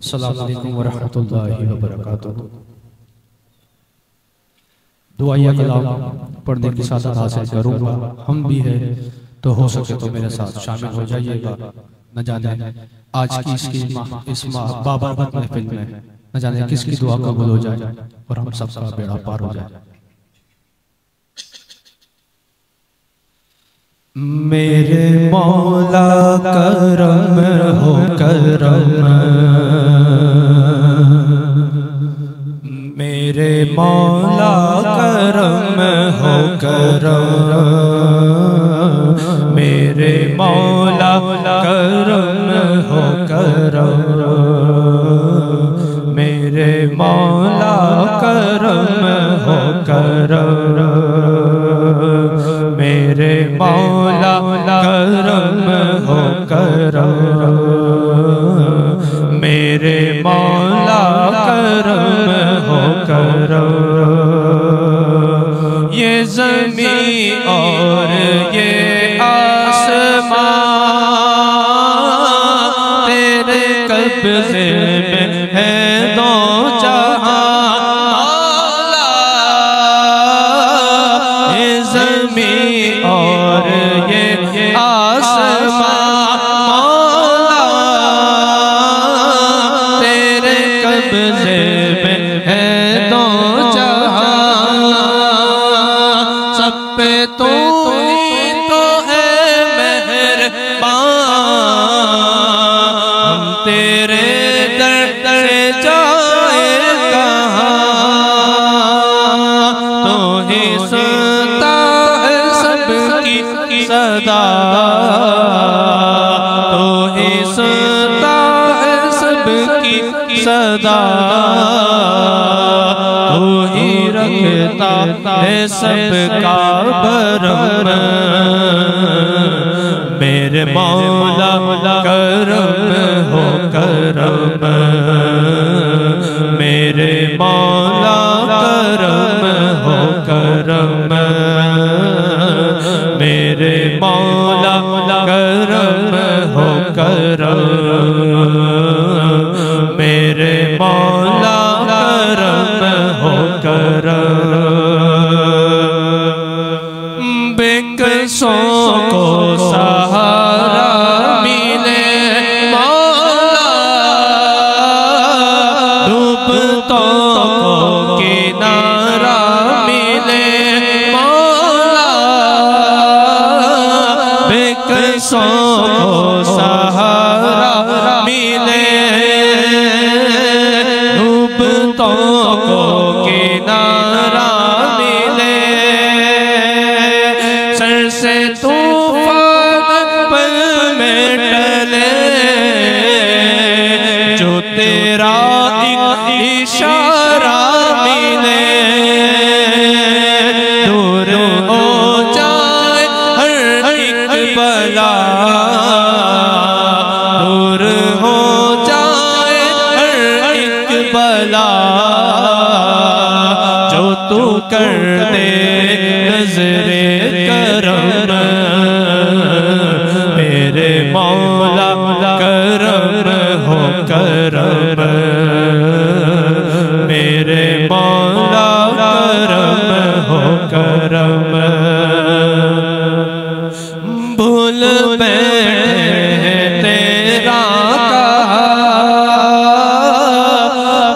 अस्सलामुअलैकुम वरहमतुल्लाहि वबरकातुहू। दुआया कलाम पढ़ने की सादत हासिल करूँगा। हम भी है तो हो सके तो मेरे साथ शामिल हो जाइएगा। न जाने आज की इस बाबरकत महफिल में न जाने किसकी दुआ कबूल हो जाए और हम सबका बेड़ा पार हो जाए। मेरे मौला करम हो करम, मेरे मौला करम हो करम, मेरे मौला करम हो करम, मेरे मौला करम हो करम, मेरे मौला करम हो करम, मेरे मौला करम हो करम। ये ज़मीं और ये आसमां तेरे कब्ज़े में है दो जहां। मौला ये ज़मीं और ये आसमां मौला तेरे कब्ज़े में है दो जहां। सब पे तू ही तो है मेहरबान, हम तेरे दर से जाए कहाँ। तो ही सुनता है सबकी सदा, तो ही सुनता है सबकी सदा, तो ही रखता है सबका भरम। मेरे मौला करम हो करम, मेरे मौला करम हो करम, मेरे मौला करम हो करम, मेरे मौला करम हो करम। बेकसों को सहारा मिले मौला, डूबतों को किनारा मिले मौला, बेकसों को सहारा मिले, डूबतों को किनारा मिले। सर से तूफान पल में टले, जो तेरा एक इशारा मिले। दूर हो जाए हर एक बला, दूर हो जाए हर एक बला, जो तू कर दे नज़रे करम। मेरे मौला करम हो करम, मेरे मौला करम हो करम। भूल बैठे तेरा कहा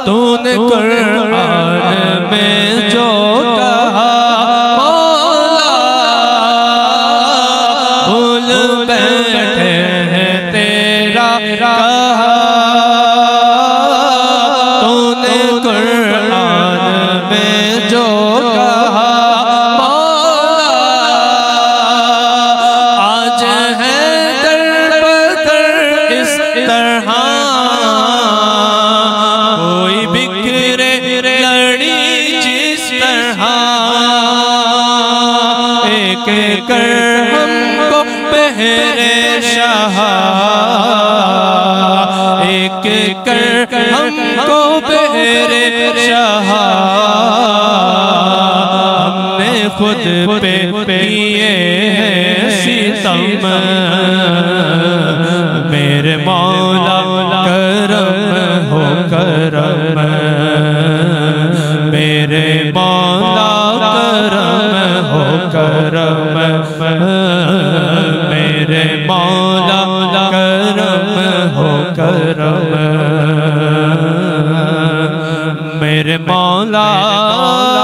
तूने कुरान में जो कहा। मौला भूल बैठे हैं तेरा कहा तूने कुरान में जो कहा। मौला आज है दर बदर इस तरह, कोई बिखरे लड़ी जिस तरह। एक कर हमको पहरे शाह, एक कर हमको पहरे शाह। हमने खुद पे किए हैं सितम, ईमान